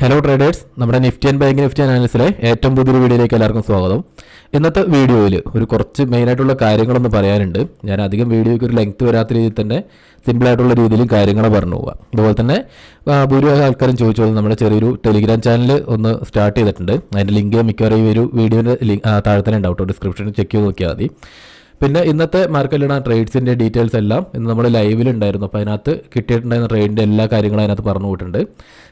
Hello traders, നമ്മുടെ Nifty and bank Nifty അനാലിസിലെ ഏറ്റവും പുതിയൊരു വീഡിയോയിലേക്ക് എല്ലാവർക്കും സ്വാഗതം. ഇന്നത്തെ വീഡിയോയിൽ ഒരു കുറച്ച് മെയിനായിട്ടുള്ള കാര്യങ്ങളൊന്ന് പറയാനുണ്ട്. ഞാൻ അധികം വീഡിയോയ്ക്ക് ഒരു ലെങ്ത് വരാത്ത രീതിയിൽ തന്നെ സിമ്പിളായിട്ടുള്ള രീതിയിലും കാര്യങ്ങൾ പറഞ്ഞു പോകാം. അതുപോലെ തന്നെ ഭൂരിഭാഗം ആൾക്കാരും ചോദിച്ചോളൂ, നമ്മുടെ ചെറിയൊരു ടെലിഗ്രാം ചാനൽ ഒന്ന് സ്റ്റാർട്ട് ചെയ്തിട്ടുണ്ട്. അതിൻ്റെ ലിങ്ക് മിക്കവാറും ഈ ഒരു വീഡിയോൻ്റെ താഴെ തന്നെ ഉണ്ടാവും, ഡിസ്ക്രിപ്ഷനിൽ ചെക്ക് ചെയ്ത് നോക്കിയാൽ മതി. പിന്നെ ഇന്നത്തെ മാർക്കറ്റിലുള്ള ട്രേഡ്സിൻ്റെ ഡീറ്റെയിൽസ് എല്ലാം ഇന്ന് നമ്മൾ ലൈവിലുണ്ടായിരുന്നു. അപ്പോൾ അതിനകത്ത് കിട്ടിയിട്ടുണ്ടായിരുന്ന ട്രേഡിൻ്റെ എല്ലാ കാര്യങ്ങളും അതിനകത്ത് പറഞ്ഞു പോയിട്ടുണ്ട്.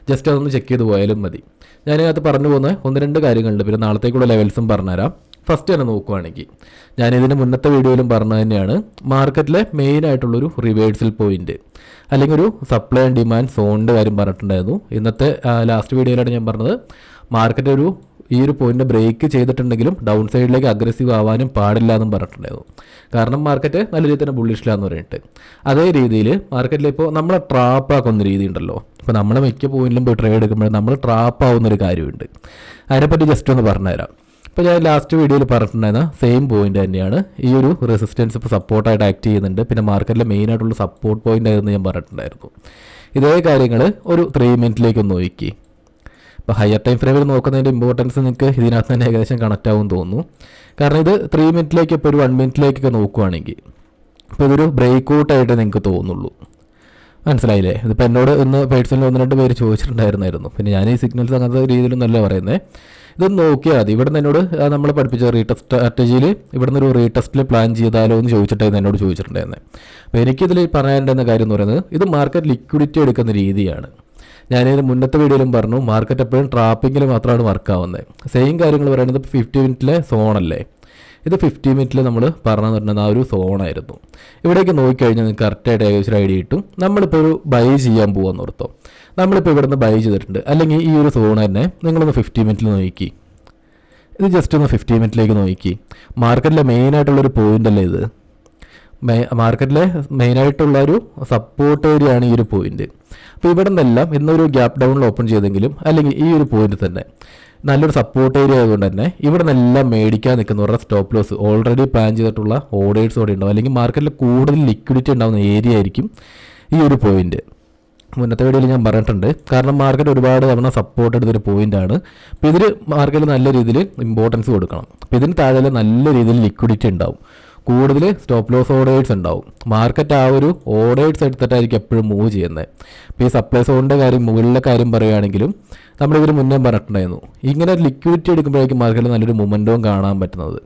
ജസ്റ്റ് അതൊന്ന് ചെക്ക് ചെയ്ത് പോയാലും മതി. ഞാനതിനകത്ത് പറഞ്ഞു പോകുന്ന ഒന്ന് രണ്ട് കാര്യങ്ങളുണ്ട്. പിന്നെ നാളത്തേക്കുള്ള ലെവൽസും പറഞ്ഞുതരാം. ഫസ്റ്റ് തന്നെ നോക്കുവാണെങ്കിൽ ഞാനിതിൻ്റെ മുന്നത്തെ വീഡിയോയിലും പറഞ്ഞു തന്നെയാണ്, മാർക്കറ്റിലെ മെയിനായിട്ടുള്ളൊരു റിവേഴ്സൽ പോയിൻറ്റ് അല്ലെങ്കിൽ ഒരു സപ്ലൈ ആൻഡ് ഡിമാൻഡ് സോണിൻ്റെ കാര്യം പറഞ്ഞിട്ടുണ്ടായിരുന്നു. ഇന്നത്തെ ലാസ്റ്റ് വീഡിയോയിലാണ് ഞാൻ പറഞ്ഞത് മാർക്കറ്റ് ഈ ഒരു പോയിന്റ് ബ്രേക്ക് ചെയ്തിട്ടുണ്ടെങ്കിലും ഡൗൺ സൈഡിലേക്ക് അഗ്രസീവ് ആവാനും പാടില്ല എന്നും പറഞ്ഞിട്ടുണ്ടായിരുന്നു. കാരണം മാർക്കറ്റ് നല്ല രീതിയിൽ തന്നെ ബുള്ളിഷിലാന്ന് പറഞ്ഞിട്ട് അതേ രീതിയിൽ മാർക്കറ്റിൽ ഇപ്പോൾ നമ്മളെ ട്രാപ്പാക്കുന്ന രീതി ഉണ്ടല്ലോ. ഇപ്പോൾ നമ്മൾ മിക്ക പോയിന്റിലും പോയി ട്രേഡ് എടുക്കുമ്പോൾ നമ്മൾ ട്രാപ്പാവുന്നൊരു കാര്യമുണ്ട്. അതിനെപ്പറ്റി ജസ്റ്റ് ഒന്ന് പറഞ്ഞുതരാം. ഇപ്പോൾ ഞാൻ ലാസ്റ്റ് വീഡിയോയിൽ പറഞ്ഞിട്ടുണ്ടായിരുന്ന സെയിം പോയിന്റ് തന്നെയാണ്. ഈ ഒരു റെസിസ്റ്റൻസ് ഇപ്പോൾ സപ്പോർട്ടായിട്ട് ആക്ട് ചെയ്യുന്നുണ്ട്. പിന്നെ മാർക്കറ്റിലെ മെയിനായിട്ടുള്ള സപ്പോർട്ട് പോയിന്റ് ആയിരുന്നു ഞാൻ പറഞ്ഞിട്ടുണ്ടായിരുന്നു. ഇതേ കാര്യങ്ങൾ ഒരു 3 മിനിറ്റിലേക്ക് ഒന്ന് നോക്കി. ഇപ്പോൾ ഹയർ ടൈം ഫ്രെയിമിൽ നോക്കുന്നതിൻ്റെ ഇമ്പോർട്ടൻസ് നിങ്ങൾക്ക് ഇതിനകത്ത് തന്നെ ഏകദേശം കണക്റ്റ് ആവും തോന്നുന്നു. കാരണം ഇത് 3 മിനിറ്റിലേക്ക് ഇപ്പോൾ ഒരു 1 മിനിറ്റിലേക്കൊക്കെ നോക്കുവാണെങ്കിൽ ഇപ്പോൾ ഇതൊരു ബ്രേക്ക് ഔട്ടായിട്ട് നിങ്ങൾക്ക് തോന്നുള്ളൂ. മനസ്സിലായില്ലേ? ഇതിപ്പോൾ എന്നോട് ഇന്ന് പേഴ്സണലി 1-2 പേര് ചോദിച്ചിട്ടുണ്ടായിരുന്നു. പിന്നെ ഞാൻ ഈ സിഗ്നൽസ് അങ്ങനത്തെ രീതിയിലൊന്നല്ല പറയുന്നത്. ഇതൊന്ന് നോക്കിയാൽ മതി. ഇവിടെ നിന്ന് എന്നോട് നമ്മൾ പഠിപ്പിച്ച റീടെസ്റ്റ് സ്ട്രാറ്റജിയിൽ ഇവിടെ നിന്ന് ഒരു റീടെസ്റ്റിൽ പ്ലാൻ ചെയ്താലോ എന്ന് ചോദിച്ചിട്ടായിരുന്നു എന്നോട് ചോദിച്ചിട്ടുണ്ടായിരുന്നത്. അപ്പോൾ എനിക്കിതിൽ പറയാനുണ്ടെന്ന കാര്യം എന്ന് പറയുന്നത്, ഇത് മാർക്കറ്റ് ലിക്വിഡിറ്റി എടുക്കുന്ന രീതിയാണ്. ഞാനിത് മുന്നത്തെ വീഡിയോയിലും പറഞ്ഞു, മാർക്കറ്റ് എപ്പോഴും ട്രാപ്പിങ്ങിൽ മാത്രമാണ് വർക്കാവുന്നത്. സെയിം കാര്യങ്ങൾ പറയുന്നത് 50 മിനിറ്റിലെ സോണല്ലേ. ഇത് 50 മിനിറ്റിൽ നമ്മൾ പറഞ്ഞു തരുന്നത് ആ ഒരു സോണായിരുന്നു. ഇവിടേക്ക് നോക്കിക്കഴിഞ്ഞാൽ നിങ്ങൾക്ക് കറക്റ്റായിട്ട് ഏകദേശം ഐഡിയ കിട്ടും. നമ്മളിപ്പോൾ ഒരു ബൈ ചെയ്യാൻ പോകാമെന്ന് ഓർത്തോ. നമ്മളിപ്പോൾ ഇവിടെ നിന്ന് ബൈ ചെയ്തിട്ടുണ്ട്. അല്ലെങ്കിൽ ഈ ഒരു സോൺ തന്നെ നിങ്ങളൊന്ന് 50 മിനിറ്റിൽ നോക്കി. ഇത് ജസ്റ്റ് ഒന്ന് 50 മിനിറ്റിലേക്ക് നോക്കി. മാർക്കറ്റിലെ മെയിനായിട്ടുള്ളൊരു പോയിൻ്റ് അല്ലേ ഇത്. മാർക്കറ്റിലെ മെയിനായിട്ടുള്ളൊരു സപ്പോർട്ട് ഏരിയയാണ് ഈ ഒരു പോയിന്റ്. അപ്പോൾ ഇവിടെ നിന്നെല്ലാം ഇന്നൊരു ഗ്യാപ്പ് ഡൗണിൽ ഓപ്പൺ ചെയ്തെങ്കിലും അല്ലെങ്കിൽ ഈ ഒരു പോയിന്റ് തന്നെ നല്ലൊരു സപ്പോർട്ട് ഏരിയ ആയതുകൊണ്ട് തന്നെ ഇവിടെ നിന്നെല്ലാം മേടിക്കാൻ നിൽക്കുന്നവരുടെ സ്റ്റോപ്പ് ലോസ് ഓൾറെഡി പ്ലാൻ ചെയ്തിട്ടുള്ള ഓർഡേഴ്സ് കൂടെ ഉണ്ടാവും. അല്ലെങ്കിൽ മാർക്കറ്റിൽ കൂടുതൽ ലിക്വിഡിറ്റി ഉണ്ടാകുന്ന ഏരിയ ആയിരിക്കും ഈ ഒരു പോയിന്റ്. മുന്നത്തെ വീഡിയോയിൽ ഞാൻ പറഞ്ഞിട്ടുണ്ട്. കാരണം മാർക്കറ്റ് ഒരുപാട് തവണ സപ്പോർട്ട് എടുത്തൊരു പോയിന്റാണ്. അപ്പോൾ ഇതിൽ മാർക്കറ്റിൽ നല്ല രീതിയിൽ ഇമ്പോർട്ടൻസ് കൊടുക്കണം. അപ്പോൾ ഇതിന് താഴെ നല്ല രീതിയിൽ ലിക്വിഡിറ്റി ഉണ്ടാവും, കൂടുതൽ സ്റ്റോപ്പ് ലോസ് ഓർഡേഴ്സ് ഉണ്ടാവും. മാർക്കറ്റ് ആ ഒരു ഓർഡേഴ്സ് എടുത്തിട്ടായിരിക്കും എപ്പോഴും മൂവ് ചെയ്യുന്നത്. ഇപ്പോൾ ഈ സപ്ലൈ സോണിൻ്റെ കാര്യം മുകളിലെ കാര്യം പറയുകയാണെങ്കിലും നമ്മളിതിന് മുന്നേ പറഞ്ഞിട്ടുണ്ടായിരുന്നു, ഇങ്ങനെ ലിക്വിഡിറ്റി എടുക്കുമ്പോഴേക്കും മാർക്കറ്റിൽ നല്ലൊരു മൊമെൻറ്റവും കാണാൻ പറ്റുന്നത്.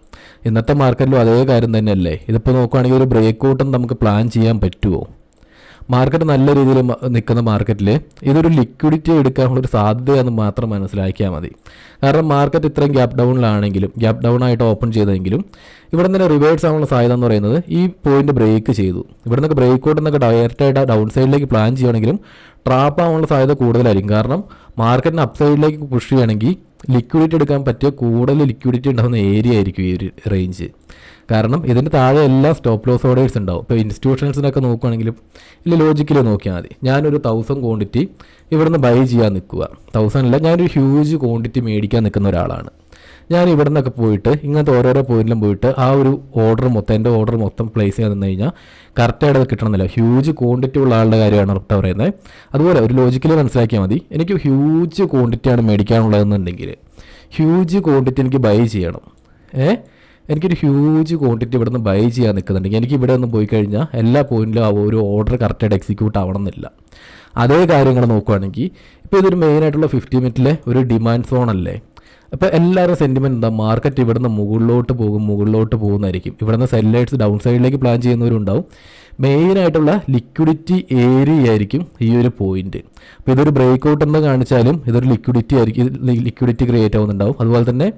ഇന്നത്തെ മാർക്കറ്റിലും അതേ കാര്യം തന്നെയല്ലേ. ഇതിപ്പോൾ നോക്കുകയാണെങ്കിൽ ഒരു ബ്രേക്ക് ഔട്ടും നമുക്ക് പ്ലാൻ ചെയ്യാൻ പറ്റുമോ? മാർക്കറ്റ് നല്ല രീതിയിൽ നിൽക്കുന്ന മാർക്കറ്റിൽ ഇതൊരു ലിക്വിഡിറ്റി എടുക്കാനുള്ളൊരു സാധ്യതയെന്ന് മാത്രം മനസ്സിലാക്കിയാൽ മതി. കാരണം മാർക്കറ്റ് ഇത്രയും ഗ്യാപ്പ് ഡൗണിലാണെങ്കിലും ഗ്യാപ്പ് ഡൗൺ ആയിട്ട് ഓപ്പൺ ചെയ്തെങ്കിലും ഇവിടെ നിന്ന് റിവേഴ്സ് ആവാനുള്ള സാധ്യത എന്ന് പറയുന്നത് ഈ പോയിന്റ് ബ്രേക്ക് ചെയ്തു. ഇവിടെ നിന്നൊക്കെ ബ്രേക്ക് ഔട്ട് എന്നൊക്കെ ഡയറക്റ്റായിട്ട് ഡൗൺ സൈഡിലേക്ക് പ്ലാൻ ചെയ്യുകയാണെങ്കിലും ട്രാപ്പ് ആവാനുള്ള സാധ്യത കൂടുതലായിരിക്കും. കാരണം മാർക്കറ്റിന് അപ്പ് സൈഡിലേക്ക് പുഷ് ചെയ്യുകയാണെങ്കിൽ ലിക്വിഡിറ്റി എടുക്കാൻ പറ്റിയ കൂടുതൽ ലിക്വിഡിറ്റി ഉണ്ടാകുന്ന ഏരിയ ആയിരിക്കും ഈ ഒരു റേഞ്ച്. കാരണം ഇതിൻ്റെ താഴെ എല്ലാ സ്റ്റോപ്പ് ലോസ് ഓർഡേഴ്സ് ഉണ്ടാവും. ഇപ്പോൾ ഇൻസ്റ്റിറ്റ്യൂഷൻസിനൊക്കെ നോക്കുകയാണെങ്കിലും ഇല്ല ലോജിക്കലി നോക്കിയാൽ മതി. ഞാനൊരു 1000 ക്വാണ്ടിറ്റി ഇവിടെ നിന്ന് ബൈ ചെയ്യാൻ നിൽക്കുക. 1000 അല്ല, ഞാനൊരു ഹ്യൂജ് ക്വാണ്ടിറ്റി മേടിക്കാൻ നിൽക്കുന്ന ഒരാളാണ്. ഞാൻ ഇവിടെ നിന്നൊക്കെ പോയിട്ട് ഇങ്ങനത്തെ ഓരോരോ പോയിന്റിലും പോയിട്ട് ആ ഒരു എൻ്റെ ഓർഡർ മൊത്തം പ്ലേസ് ചെയ്യാൻ നിന്ന് കഴിഞ്ഞാൽ കറക്റ്റായിട്ട് അത് കിട്ടണമെന്നില്ല. ഹ്യൂജ് ക്വാണ്ടിറ്റി ഉള്ള ആളുടെ കാര്യമാണ് കേട്ടോ പറയുന്നത്. അതുപോലെ ഒരു ലോജിക്കലി മനസ്സിലാക്കിയാൽ മതി. എനിക്ക് ഹ്യൂജ് ക്വാണ്ടിറ്റിയാണ് മേടിക്കാനുള്ളതെന്നുണ്ടെങ്കിൽ ഹ്യൂജ് ക്വാണ്ടിറ്റി എനിക്ക് ബൈ ചെയ്യണം. എനിക്കൊരു ഹ്യൂജ് ക്വാണ്ടിറ്റി ഇവിടെ നിന്ന് ബൈ ചെയ്യാൻ നിൽക്കുന്നുണ്ടെങ്കിൽ എനിക്ക് ഇവിടെ ഒന്ന് പോയി കഴിഞ്ഞാൽ എല്ലാ പോയിന്റിലും ആ ഒരു ഓർഡർ കറക്റ്റായിട്ട് എക്സിക്യൂട്ട് ആവണമെന്നില്ല. അതേ കാര്യങ്ങൾ നോക്കുകയാണെങ്കിൽ ഇപ്പോൾ ഇതൊരു മെയിനായിട്ടുള്ള 50 മിനിറ്റിലെ ഒരു ഡിമാൻഡ് സോൺ അല്ലേ. അപ്പോൾ എല്ലാവരും സെൻറ്റിമെൻറ്റ് എന്താ, മാർക്കറ്റ് ഇവിടെ നിന്ന് മുകളിലോട്ട് പോകുന്നതായിരിക്കും. ഇവിടെ നിന്ന് സെല്ലേഴ്സ് ഡൗൺ സൈഡിലേക്ക് പ്ലാൻ ചെയ്യുന്നവരുണ്ടാവും. മെയിനായിട്ടുള്ള ലിക്വിഡിറ്റി ഏരിയ ആയിരിക്കും ഈ ഒരു പോയിന്റ്. അപ്പോൾ ഇതൊരു ബ്രേക്ക് ഔട്ട് എന്ന് കാണിച്ചാലും ഇതൊരു ലിക്വിഡിറ്റി ആയിരിക്കും, ലിക്വിഡിറ്റി ക്രിയേറ്റ് ആവുന്നുണ്ടാവും. അതുപോലെ തന്നെ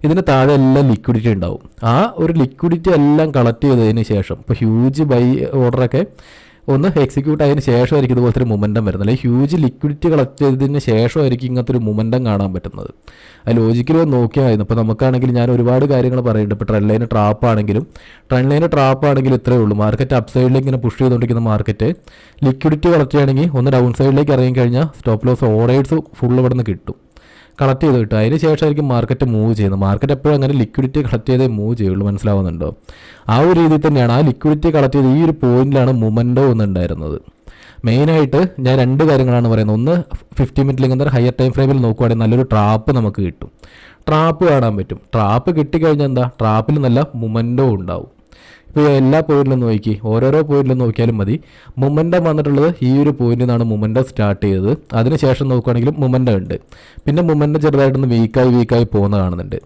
ഇതിന് താഴെ എല്ലാം ലിക്വിഡിറ്റി ഉണ്ടാവും. ആ ഒരു ലിക്വിഡിറ്റി എല്ലാം കളക്ട് ചെയ്തതിന് ശേഷം ഇപ്പോൾ ഹ്യൂജ് ബൈ ഓർഡറൊക്കെ ഒന്ന് എക്സിക്യൂട്ട് ആയതിന് ശേഷമായിരിക്കും ഇതുപോലത്തെ ഒരു മൊമെൻറ്റം വരുന്നത്. അല്ലെങ്കിൽ ഹ്യൂജ് ലിക്വിഡിറ്റി കളക്ട് ചെയ്തതിന് ശേഷമായിരിക്കും ഇങ്ങനത്തെ ഒരു മൊമെൻറ്റം കാണാൻ പറ്റുന്നത്. അത് ലോജിക്കലി ഒന്ന് നോക്കിയായിരുന്നു. ഇപ്പോൾ നമുക്കാണെങ്കിൽ ഞാൻ ഒരുപാട് കാര്യങ്ങൾ പറയുന്നുണ്ട്. ഇപ്പോൾ ട്രെൻഡ് ലൈൻ ട്രാപ്പ് ആണെങ്കിലും ഇത്രയേ ഉള്ളൂ. മാർക്കറ്റ് അപ്പ് സൈഡിലേക്ക് ഇങ്ങനെ പുഷ് ചെയ്തുകൊണ്ടിരിക്കുന്ന മാർക്കറ്റ് ലിക്വിഡിറ്റി കളക്ട് ചെയ്യുകയാണെങ്കിൽ ഒന്ന് ഡൗൺ സൈഡിലേക്ക് ഇറങ്ങിക്കഴിഞ്ഞാൽ സ്റ്റോപ്പ് ലോസ് ഓർഡേഴ്സ് ഫുൾ ഇവിടെ നിന്ന് കിട്ടും, കളക്ട് ചെയ്ത് കിട്ടും. അതിന് ശേഷമായിരിക്കും മാർക്കറ്റ് മൂവ് ചെയ്യുന്നത്. മാർക്കറ്റ് എപ്പോഴും അങ്ങനെ ലിക്വിഡിറ്റി കളക്ട് ചെയ്തേ മൂവ് ചെയ്യുള്ളൂ. മനസ്സിലാവുന്നുണ്ടോ? ആ ഒരു രീതിയിൽ തന്നെയാണ് ആ ലിക്വിഡിറ്റി കളക്ട് ചെയ്ത് ഈ ഒരു പോയിന്റിലാണ് മൊമെൻറ്റോ ഒന്നുണ്ടായിരുന്നത്. മെയിനായിട്ട് ഞാൻ രണ്ട് കാര്യങ്ങളാണ് പറയുന്നത്. ഒന്ന് 50 മിനിറ്റ് ലിങ്ക് ഹയർ ടൈം ഫ്രെയിമിൽ നോക്കുവാണെങ്കിൽ നല്ലൊരു ട്രാപ്പ് നമുക്ക് കിട്ടും, ട്രാപ്പ് കാണാൻ പറ്റും. ട്രാപ്പ് കിട്ടിക്കഴിഞ്ഞാൽ എന്താ, ട്രാപ്പിൽ നല്ല മൊമെൻറ്റോ ഉണ്ടാവും. ഇപ്പോൾ എല്ലാ പോയിന്റിലും നോക്കി, ഓരോരോ പോയിന്റിലും നോക്കിയാലും മതി. മൊമെൻറ്റം വന്നിട്ടുള്ളത് ഈ ഒരു പോയിന്റിൽ നിന്നാണ് മൊമെൻറ്റം സ്റ്റാർട്ട് ചെയ്തത്. അതിനുശേഷം നോക്കുകയാണെങ്കിലും മൊമെൻറ്റം ഉണ്ട്. പിന്നെ മൊമെൻറ്റം ചെറുതായിട്ടൊന്ന് വീക്കായി പോകുന്ന കാണുന്നുണ്ട്.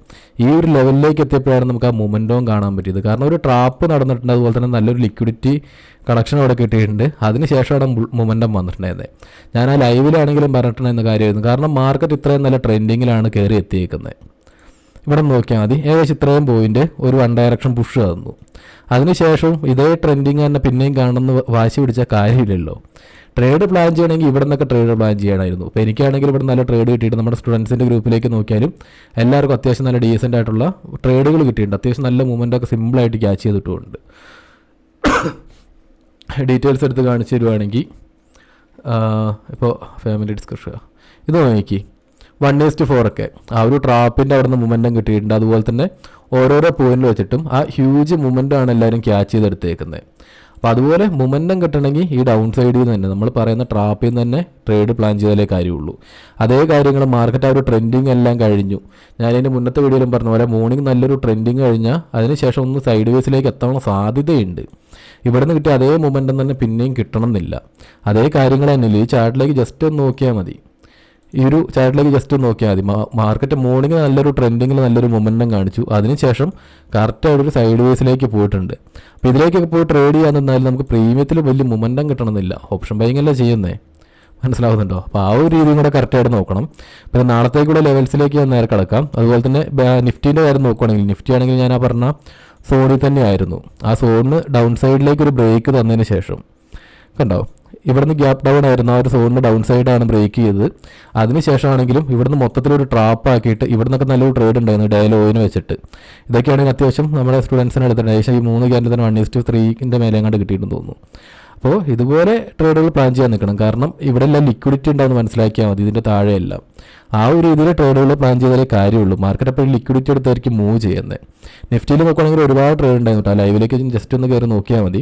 ഈ ഒരു ലെവലിലേക്ക് എത്തിയപ്പോഴാണ് നമുക്ക് ആ മൊമെൻറ്റവും കാണാൻ പറ്റിയത്. കാരണം ഒരു ട്രാപ്പ് നടന്നിട്ടുണ്ട്, അതുപോലെ തന്നെ നല്ലൊരു ലിക്വിഡിറ്റി കണക്ഷൻ അവിടെ കിട്ടിയിട്ടുണ്ട്. അതിനുശേഷമാണ് മൊമെൻറ്റം വന്നിട്ടുണ്ടായിരുന്നത്. ഞാൻ ആ ലൈവിലാണെങ്കിലും പറഞ്ഞിട്ടുണ്ടായിരുന്ന കാര്യമായിരുന്നു. കാരണം മാർക്കറ്റ് ഇത്രയും നല്ല ട്രെൻഡിങ്ങിലാണ് കയറി എത്തിയേക്കുന്നത്. ഇവിടെ നോക്കിയാൽ മതി, ഏകദേശം ഇത്രയും പോയിന്റ് ഒരു 1 ഡയറക്ഷൻ പുഷ് തന്നു. അതിനുശേഷവും ഇതേ ട്രെൻഡിങ് തന്നെ പിന്നെയും കാണുന്ന വാശി പിടിച്ച കാര്യമില്ലല്ലോ. ട്രേഡ് പ്ലാൻ ചെയ്യണമെങ്കിൽ ഇവിടെ നിന്നൊക്കെ ട്രേഡ് പ്ലാൻ ചെയ്യണമായിരുന്നു. ഇപ്പോൾ എനിക്കാണെങ്കിൽ ഇവിടെ നല്ല ട്രേഡ് കിട്ടിയിട്ട് നമ്മുടെ സ്റ്റുഡൻസിൻ്റെ ഗ്രൂപ്പിലേക്ക് നോക്കിയാലും എല്ലാവർക്കും അത്യാവശ്യം നല്ല ഡീസൻ്റ് ആയിട്ടുള്ള ട്രേഡുകൾ കിട്ടിയിട്ടുണ്ട്. അത്യാവശ്യം നല്ല മൂവ്മെൻറ്റൊക്കെ സിമ്പിളായിട്ട് ക്യാച്ച് ചെയ്തിട്ടുമുണ്ട്. ഡീറ്റെയിൽസ് എടുത്ത് കാണിച്ചു തരുവാണെങ്കിൽ ഇപ്പോൾ ഫാമിലി ഡിസ്കഷൻ ഇത് നോക്കി 1:4 ഒക്കെ ആ ഒരു ട്രാപ്പിൻ്റെ അവിടെ നിന്ന് മൊമെൻറ്റം കിട്ടിയിട്ടുണ്ട്. അതുപോലെ തന്നെ ഓരോരോ പോയിന്റിൽ വെച്ചിട്ടും ആ ഹ്യൂജ് മൊമെൻറ്റമാണ് എല്ലാവരും ക്യാച്ച് ചെയ്തെടുത്തേക്കുന്നത്. അപ്പോൾ അതുപോലെ മൊമെൻറ്റം കിട്ടണമെങ്കിൽ ഈ ഡൗൺ സൈഡിൽ നിന്ന് തന്നെ നമ്മൾ പറയുന്ന ട്രാപ്പിൽ നിന്ന് തന്നെ ട്രേഡ് പ്ലാൻ ചെയ്താലേ കാര്യമുള്ളൂ. അതേ കാര്യങ്ങൾ മാർക്കറ്റ് ആ ഒരു ട്രെൻഡിങ് എല്ലാം കഴിഞ്ഞു. ഞാനതിൻ്റെ മുന്നത്തെ വീഡിയോയിലും പറഞ്ഞ പോലെ മോർണിംഗ് നല്ലൊരു ട്രെൻഡിങ് കഴിഞ്ഞാൽ അതിനുശേഷം ഒന്ന് സൈഡ് വേസിലേക്ക് എത്താനുള്ള സാധ്യതയുണ്ട്. ഇവിടെ നിന്ന് കിട്ടിയ അതേ മൊമെൻറ്റം തന്നെ പിന്നെയും കിട്ടണമെന്നില്ല. അതേ കാര്യങ്ങൾ തന്നെയല്ലേ. ഈ ചാർട്ടിലേക്ക് ജസ്റ്റ് ഒന്ന് നോക്കിയാൽ മതി, ഈ ഒരു ചാർട്ടിലേക്ക് ജസ്റ്റ് നോക്കിയാൽ മതി. മാർക്കറ്റ് മോർണിംഗ് നല്ലൊരു ട്രെൻഡിങ്ങിൽ നല്ലൊരു മൊമെൻറ്റം കാണിച്ചു. അതിനുശേഷം കറക്റ്റായിട്ടൊരു സൈഡ് വേസിലേക്ക് പോയിട്ടുണ്ട്. അപ്പോൾ ഇതിലേക്കൊക്കെ പോയി ട്രേഡ് ചെയ്യാൻ നിന്നാലും നമുക്ക് പ്രീമിയത്തിൽ വലിയ മൊമെൻറ്റം കിട്ടണമെന്നില്ല. ഓപ്ഷൻ ബൈങ് അല്ലേ ചെയ്യുന്നത്, മനസ്സിലാവുന്നുണ്ടോ? അപ്പോൾ ആ ഒരു രീതിയും കൂടെ കറക്റ്റായിട്ട് നോക്കണം. പിന്നെ നാളത്തേക്കുള്ള ലെവൽസിലേക്ക് ഞാൻ നേരെ കിടക്കാം. അതുപോലെ തന്നെ നിഫ്റ്റീൻ്റെ കാര്യം നോക്കുകയാണെങ്കിൽ, നിഫ്റ്റി ആണെങ്കിൽ ഞാൻ ആ പറഞ്ഞ സോണിൽ തന്നെയായിരുന്നു. ആ സോണിന് ഡൗൺ സൈഡിലേക്ക് ഒരു ബ്രേക്ക് തന്നതിന് ശേഷം കണ്ടോ, ഇവിടുന്ന് ഗ്യാപ്പ് ഡൗൺ ആയിരുന്നു. ആ ഒരു സോണിന് ഡൗൺ സൈഡാണ് ബ്രേക്ക് ചെയ്തത്. അതിനുശേഷമാണെങ്കിലും ഇവിടുന്ന് മൊത്തത്തിലൊരു ട്രാപ്പ് ആക്കിയിട്ട് ഇവിടെ നിന്നൊക്കെ നല്ലൊരു ട്രേഡ് ഉണ്ടായിരുന്നു ഡേ ലോയിന് വെച്ചിട്ട്. ഇതൊക്കെയാണെങ്കിൽ അത്യാവശ്യം നമ്മുടെ സ്റ്റുഡൻസിന് എടുത്തിട്ടുണ്ട്. ഏകദേശം ഈ 3 ക്യാൻഡിൽ തന്നെ 1:3 മേലെ അങ്ങോട്ട് കിട്ടിയിട്ടുണ്ടെന്ന് തോന്നുന്നു. അപ്പോൾ ഇതുപോലെ ട്രേഡുകൾ പ്ലാൻ ചെയ്യാൻ നിൽക്കണം. കാരണം ഇവിടെ എല്ലാം ലിക്വിഡിറ്റി ഉണ്ടാവുമെന്ന് മനസ്സിലാക്കിയാൽ മതി, ഇതിൻ്റെ താഴെയെല്ലാം. ആ ഒരു രീതിയിൽ ട്രേഡുകൾ പ്ലാൻ ചെയ്താലേ കാര്യമുള്ളൂ. മാർക്കറ്റ് അപ്പോൾ ലിക്വിഡിറ്റി എടുത്തായിരിക്കും മൂവ് ചെയ്യുന്നത്. നിഫ്റ്റിയിൽ നോക്കുകയാണെങ്കിൽ ഒരുപാട് ട്രേഡ് ഉണ്ടായിരുന്നു. ആ ലൈവിലേക്ക് ജസ്റ്റ് ഒന്ന് കയറി നോക്കിയാൽ മതി.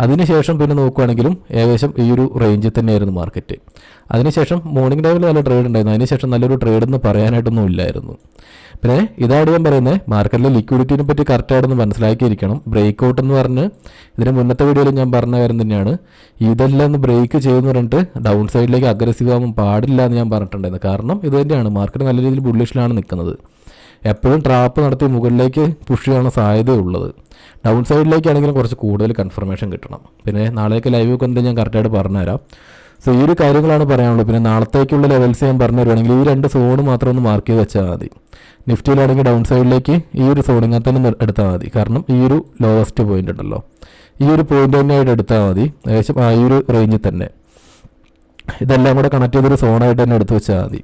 അതിനുശേഷം പിന്നെ നോക്കുകയാണെങ്കിലും ഏകദേശം ഈ ഒരു റേഞ്ചിൽ തന്നെയായിരുന്നു മാർക്കറ്റ്. അതിനുശേഷം മോർണിംഗ് ടൈമിൽ നല്ല ട്രേഡ് ഉണ്ടായിരുന്നു. അതിനുശേഷം നല്ലൊരു ട്രേഡ് എന്ന് പറയാനായിട്ടൊന്നും ഇല്ലായിരുന്നു. പിന്നെ ഇതാണ് ഞാൻ പറയുന്നത്, മാർക്കറ്റിലെ ലിക്വിഡിറ്റിനെ പറ്റി കറക്റ്റായിട്ടൊന്ന് മനസ്സിലാക്കിയിരിക്കണം. ബ്രേക്ക് ഔട്ട് എന്ന് പറഞ്ഞ് ഇതിന് മുന്നത്തെ വീഡിയോയിൽ ഞാൻ പറഞ്ഞ കാര്യം തന്നെയാണ്. ഇതെല്ലാം ഒന്ന് ബ്രേക്ക് ചെയ്യുമെന്ന് പറഞ്ഞിട്ട് ഡൗൺ സൈഡിലേക്ക് അഗ്രസീവ് ആവാൻ പാടില്ല എന്ന് ഞാൻ പറഞ്ഞിട്ടുണ്ടായിരുന്നു. കാരണം ഇത് തന്നെയാണ്, മാർക്കറ്റ് നല്ല രീതിയിൽ ബുള്ളിഷിലാണ് നിൽക്കുന്നത്. എപ്പോഴും ട്രാപ്പ് നടത്തി മുകളിലേക്ക് പുഷ് ചെയ്യാനുള്ള സാധ്യതയുള്ളത്. ഡൗൺ സൈഡിലേക്കാണെങ്കിലും കുറച്ച് കൂടുതൽ കൺഫർമേഷൻ കിട്ടണം. പിന്നെ നാളേക്ക് ലൈവ് ഒക്കെ എന്താ ഞാൻ കറക്റ്റായിട്ട് പറഞ്ഞുതരാം. സോ ഈ ഒരു കാര്യങ്ങളാണ് പറയാനുള്ളത്. പിന്നെ നാളത്തേക്കുള്ള ലെവൽസ് ഞാൻ പറഞ്ഞു തരുവാണെങ്കിൽ ഈ 2 സോൺ മാത്രം ഒന്ന് മാർക്ക് ചെയ്ത് വെച്ചാൽ മതി. നിഫ്റ്റിയിലാണെങ്കിൽ ഡൗൺ സൈഡിലേക്ക് ഈ ഒരു സോണിങ്ങനെ തന്നെ എടുത്താൽ മതി. കാരണം ഈ ഒരു ലോവസ്റ്റ് പോയിന്റ് ഉണ്ടല്ലോ, ഈ ഒരു പോയിന്റ് തന്നെയായിട്ട് എടുത്താൽ മതി. ഏകദേശം ഈ ഒരു റേഞ്ചിൽ തന്നെ ഇതെല്ലാം കൂടെ കണക്ട് ചെയ്തൊരു സോണായിട്ട് തന്നെ എടുത്ത് വെച്ചാൽ മതി.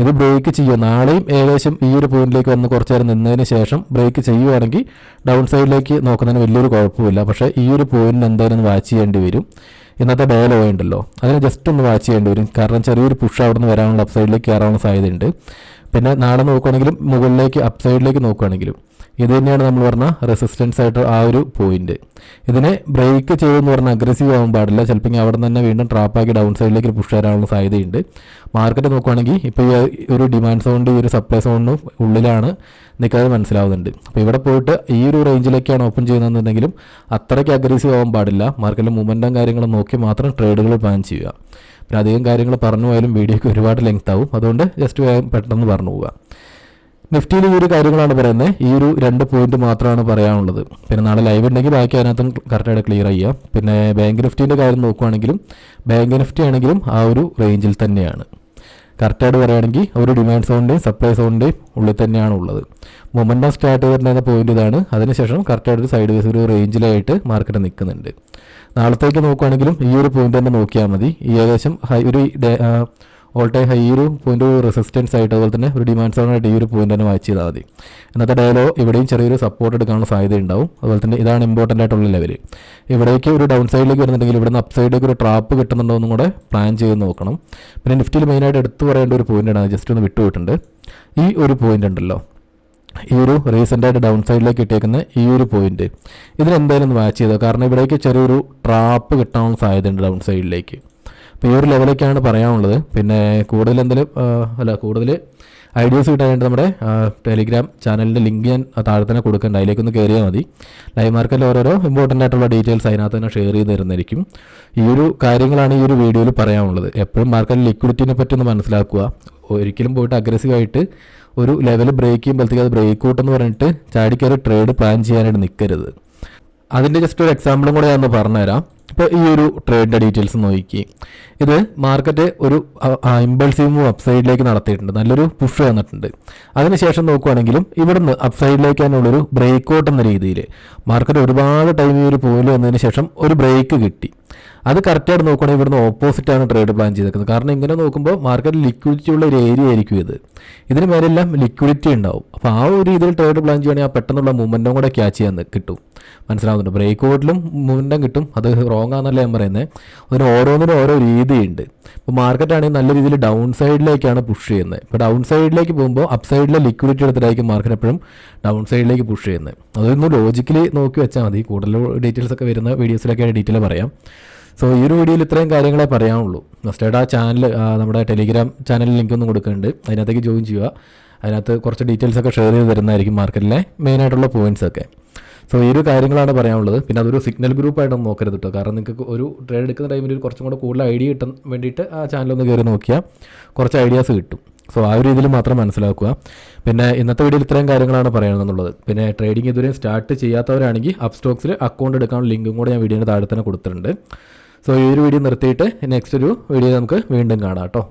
ഇത് ബ്രേക്ക് ചെയ്യുക നാളെയും ഏകദേശം ഈ ഒരു പോയിന്റിലേക്ക് വന്ന് കുറച്ച് നേരം നിന്നതിന് ശേഷം ബ്രേക്ക് ചെയ്യുവാണെങ്കിൽ ഡൗൺ സൈഡിലേക്ക് നോക്കുന്നതിന് വലിയൊരു കുഴപ്പമില്ല. പക്ഷേ ഈ ഒരു പോയിന്റിന് എന്തായാലും ഒന്ന് വാച്ച് ചെയ്യേണ്ടി വരും. ഇന്നത്തെ ഡേ ലോ ഉണ്ടല്ലോ, അതിനെ ജസ്റ്റ് ഒന്ന് വാച്ച് ചെയ്യേണ്ടി വരും. കാരണം ചെറിയൊരു പുഷ് അവിടെ നിന്ന് വരാനുള്ള അപ്സൈഡിലേക്ക് കയറാനുള്ള സാധ്യതയുണ്ട്. പിന്നെ നാളെ നോക്കുകയാണെങ്കിലും മുകളിലേക്ക് അപ്സൈഡിലേക്ക് നോക്കുകയാണെങ്കിലും ഇത് തന്നെയാണ് നമ്മൾ പറഞ്ഞ റെസിസ്റ്റൻസ് ആയിട്ട് ആ ഒരു പോയിന്റ്. ഇതിനെ ബ്രേക്ക് ചെയ്തെന്ന് പറഞ്ഞാൽ അഗ്രസീവ് ആവാൻ പാടില്ല. ചിലപ്പോൾ അവിടെ നിന്ന് തന്നെ വീണ്ടും ട്രാപ്പാക്കി ഡൗൺ സൈഡിലേക്ക് പുഷ് വരാനുള്ള സാധ്യതയുണ്ട്. മാർക്കറ്റ് നോക്കുകയാണെങ്കിൽ ഇപ്പോൾ ഈ ഒരു ഡിമാൻഡ് സോണിൻ്റെ ഈ ഒരു സപ്ലൈ സോണിനും ഉള്ളിലാണ് നിൽക്കാതെ മനസ്സിലാവുന്നുണ്ട്. അപ്പോൾ ഇവിടെ പോയിട്ട് ഈ ഒരു റേഞ്ചിലേക്കാണ് ഓപ്പൺ ചെയ്യുന്നതെന്നുണ്ടെങ്കിലും അത്രയ്ക്ക് അഗ്രസീവ് ആവാൻ പാടില്ല. മാർക്കറ്റിലെ മൂവ്മെൻറ്റും കാര്യങ്ങളും നോക്കി മാത്രം ട്രേഡുകൾ പ്ലാൻ ചെയ്യുക. പിന്നെ അധികം കാര്യങ്ങൾ പറഞ്ഞു പോയാലും വീഡിയോയ്ക്ക് ഒരുപാട് ലെങ്ത് ആവും. അതുകൊണ്ട് ജസ്റ്റ് പെട്ടെന്ന് പറഞ്ഞു പോവുക. നിഫ്റ്റിയിൽ ഈ ഒരു കാര്യങ്ങളാണ് പറയുന്നത്. ഈ ഒരു 2 പോയിന്റ് മാത്രമാണ് പറയാനുള്ളത്. പിന്നെ നാളെ ലൈവ് ഉണ്ടെങ്കിൽ ബാക്കി അതിനകത്തും കറക്റ്റായിട്ട് ക്ലിയർ ചെയ്യാം. പിന്നെ ബാങ്ക് നിഫ്റ്റീൻ്റെ കാര്യം നോക്കുകയാണെങ്കിലും ബാങ്ക് നിഫ്റ്റി ആണെങ്കിലും ആ ഒരു റേഞ്ചിൽ തന്നെയാണ്. കറക്റ്റായിട്ട് പറയുകയാണെങ്കിൽ ഒരു ഡിമാൻഡ് സോണിൻ്റെയും സപ്ലൈ സോണിൻ്റെയും ഉള്ളിൽ തന്നെയാണ് ഉള്ളത്. മൊമെൻറ്റം സ്റ്റാർട്ട് ചെയ്തിട്ടുണ്ടായിരുന്ന പോയിന്റ് ഇതാണ്. അതിനുശേഷം കറക്റ്റായിട്ട് സൈഡ് വേസ് ഒരു റേഞ്ചിലായിട്ട് മാർക്കറ്റ് നിൽക്കുന്നുണ്ട്. നാളത്തേക്ക് നോക്കുകയാണെങ്കിലും ഈ ഒരു പോയിന്റ് തന്നെ നോക്കിയാൽ മതി. ഈ ഏകദേശം ഒരു ഓൾ ടൈം ഹൈ ഒരു പോയിന്റ് റെസിസ്റ്റൻസ് ആയിട്ട് അതുപോലെ തന്നെ ഒരു ഡിമാൻഡ് സോണായിട്ട് ഈ ഒരു പോയിന്റ് തന്നെ വാച്ച് ചെയ്താൽ മതി. ഇന്നത്തെ ഡേയിലോ ഇവിടെയും ചെറിയൊരു സപ്പോർട്ട് എടുക്കാനുള്ള സാധ്യത ഉണ്ടാവും. അതുപോലെ തന്നെ ഇതാണ് ഇമ്പോർട്ടൻ്റ് ആയിട്ടുള്ള ലെവൽ. ഇവിടേക്ക് ഒരു ഡൗൺ സൈഡിലേക്ക് വരുന്നുണ്ടെങ്കിൽ ഇവിടുന്ന് അപ്പ് സൈഡിലേക്ക് ഒരു ട്രാപ്പ് കിട്ടുന്നുണ്ടോ എന്നും കൂടെ പ്ലാൻ ചെയ്ത് നോക്കണം. പിന്നെ നിഫ്റ്റിയിൽ മെയിനായിട്ട് എടുത്തു പറയേണ്ട ഒരു പോയിന്റാണ്, ജസ്റ്റ് ഒന്ന് വിട്ടുപോയിട്ടുണ്ട്. ഈ ഒരു പോയിന്റ് ഉണ്ടല്ലോ, ഈ ഒരു റീസെൻ്റായിട്ട് ഡൗൺ സൈഡിലേക്ക് ഇട്ടേക്കുന്ന ഈ ഒരു പോയിന്റ് ഇതിനെന്തായാലും ഒന്ന് വാച്ച് ചെയ്തോ. കാരണം ഇവിടേക്ക് ചെറിയൊരു ട്രാപ്പ് കിട്ടാനുള്ള സാധ്യതയുണ്ട് ഡൗൺ സൈഡിലേക്ക്. അപ്പോൾ ഈ ഒരു ലെവലൊക്കെയാണ് പറയാനുള്ളത്. പിന്നെ കൂടുതൽ എന്തെങ്കിലും കൂടുതൽ ഐഡിയാസ് കിട്ടാനായിട്ട് നമ്മുടെ ടെലിഗ്രാം ചാനലിൻ്റെ ലിങ്ക് ഞാൻ താഴെ തന്നെ കൊടുക്കുന്നുണ്ട്, അതിലേക്കൊന്ന് കയറിയാൽ മതി. ലൈവ് മാർക്കറ്റിൽ ഓരോരോ ഇമ്പോർട്ടൻ്റ് ആയിട്ടുള്ള ഡീറ്റെയിൽസ് അതിനകത്ത് തന്നെ ഷെയർ ചെയ്ത് തരുന്നതായിരിക്കും. ഈ ഒരു കാര്യങ്ങളാണ് ഈ ഒരു വീഡിയോയിൽ പറയാനുള്ളത്. എപ്പോഴും മാർക്കറ്റിൽ ലിക്വിഡിറ്റിനെ പറ്റി ഒന്ന് മനസ്സിലാക്കുക. ഒരിക്കലും പോയിട്ട് അഗ്രസീവായിട്ട് ഒരു ലെവൽ ബ്രേക്ക് ചെയ്യുമ്പോഴത്തേക്ക് അത് ബ്രേക്ക് ഔട്ട് എന്ന് പറഞ്ഞിട്ട് ചാടിക്കയറി ട്രേഡ് പ്ലാൻ ചെയ്യാനായിട്ട് നിൽക്കരുത്. അതിൻ്റെ ജസ്റ്റ് ഒരു എക്സാമ്പിളും കൂടെ ഞാൻ ഒന്ന് പറഞ്ഞുതരാം. ഇപ്പോൾ ഈ ഒരു ട്രേഡിൻ്റെ ഡീറ്റെയിൽസ് നോക്കി, ഇത് മാർക്കറ്റ് ഒരു ഇമ്പൾസീവ് മൂവ് അപ്സൈഡിലേക്ക് നടത്തിയിട്ടുണ്ട്, നല്ലൊരു പുഷ് വന്നിട്ടുണ്ട്. അതിനുശേഷം നോക്കുകയാണെങ്കിലും ഇവിടുന്ന് അപ്സൈഡിലേക്കാനുള്ളൊരു ബ്രേക്ക് ഔട്ട് എന്ന രീതിയിൽ മാർക്കറ്റ് ഒരുപാട് ടൈം ഈ ഒരു പോയിന്റ് വന്നതിന് ശേഷം ഒരു ബ്രേക്ക് കിട്ടി. അത് കറക്റ്റായിട്ട് നോക്കുകയാണെങ്കിൽ ഇവിടുന്ന് ഓപ്പോസിറ്റാണ് ട്രേഡ് പ്ലാൻ ചെയ്തേക്കുന്നത്. കാരണം ഇങ്ങനെ നോക്കുമ്പോൾ മാർക്കറ്റിൽ ലിക്വിഡിറ്റി ഉള്ള ഒരു ഏരിയ ആയിരിക്കും ഇതിന് മേലെല്ലാം ലിക്വിഡിറ്റി ഉണ്ടാവും. അപ്പോൾ ആ ഒരു രീതിയിൽ ട്രേഡ് പ്ലാൻ ചെയ്യുകയാണെങ്കിൽ ആ പെട്ടെന്നുള്ള മൂവ്മെൻറ്റും കൂടെ ക്യാച്ച് ചെയ്യാൻ കിട്ടും. മനസ്സിലാവുന്നുണ്ട്? ബ്രേക്ക് ഔട്ടിലും മൂവ്മെൻറ്റും കിട്ടും. അത് റോങ് ആണെന്നല്ല ഞാൻ പറയുന്നത്. അതിന് ഓരോന്നിനും ഓരോ രീതിയുണ്ട്. ഇപ്പോൾ മാർക്കറ്റാണെങ്കിൽ നല്ല രീതിയിൽ ഡൗൺ സൈഡിലേക്കാണ് പുഷ് ചെയ്യുന്നത്. ഇപ്പോൾ ഡൗൺ സൈഡിലേക്ക് പോകുമ്പോൾ അപ്പ് സൈഡിലെ ലിക്വിഡിറ്റി എടുത്തിട്ടായിരിക്കും മാർക്കറ്റ് എപ്പോഴും ഡൗൺ സൈഡിലേക്ക് പുഷ് ചെയ്യുന്നത്. അതൊന്ന് ലോജിക്കലി നോക്കി വെച്ചാൽ മതി. കൂടുതൽ ഡീറ്റെയിൽസ് ഒക്കെ വരുന്ന വീഡിയോസിലൊക്കെ ഡീറ്റെയിൽ പറയാം. സോ ഈ ഒരു വീഡിയോയിൽ ഇത്രയും കാര്യങ്ങളെ പറയാനുള്ളൂ. മസ്റ്റായിട്ട് ആ ചാനൽ, നമ്മുടെ ടെലിഗ്രാം ചാനലിൽ ലിങ്ക് ഒന്നും കൊടുക്കുന്നുണ്ട്, അതിനകത്തേക്ക് ജോയിൻ ചെയ്യുക. അതിനകത്ത് കുറച്ച് ഡീറ്റെയിൽസ് ഒക്കെ ഷെയർ ചെയ്ത് തരുന്നതായിരിക്കും മാർക്കറ്റിലെ മെയിനായിട്ടുള്ള പോയിന്റ്സ് ഒക്കെ. സോ ഈ ഒരു കാര്യങ്ങളാണ് പറയാനുള്ളത്. പിന്നെ അതൊരു സിഗ്നൽ ഗ്രൂപ്പായിട്ടൊന്നും നോക്കരുത് കേട്ടോ. കാരണം നിങ്ങൾക്ക് ഒരു ട്രേഡ് എടുക്കുന്ന ടൈമിൽ കുറച്ചും കൂടെ കൂടുതൽ ഐഡിയ കിട്ടാൻ വേണ്ടിയിട്ട് ആ ചാനലൊന്ന് കയറി നോക്കിയാൽ കുറച്ച് ഐഡിയാസ് കിട്ടും. സോ ആ ഒരു രീതിയിൽ മാത്രം മനസ്സിലാക്കുക. പിന്നെ ഇന്നത്തെ വീഡിയോയിൽ ഇത്രയും കാര്യങ്ങളാണ് പറയാനുള്ളത്. പിന്നെ ട്രേഡിംഗ് ഇതുവരെയും സ്റ്റാർട്ട് ചെയ്യാത്തവരാണെങ്കിൽ അപ്പ് സ്റ്റോക്സിൽ അക്കൗണ്ട് എടുക്കാനുള്ള ലിങ്കും കൂടെ ഞാൻ വീഡിയോയുടെ താഴെ തന്നെ കൊടുത്തിട്ടുണ്ട്. സോ ഈ ഒരു വീഡിയോ നിർത്തിയിട്ട് നെക്സ്റ്റ് ഒരു വീഡിയോ നമുക്ക് വീണ്ടും കാണാം കേട്ടോ.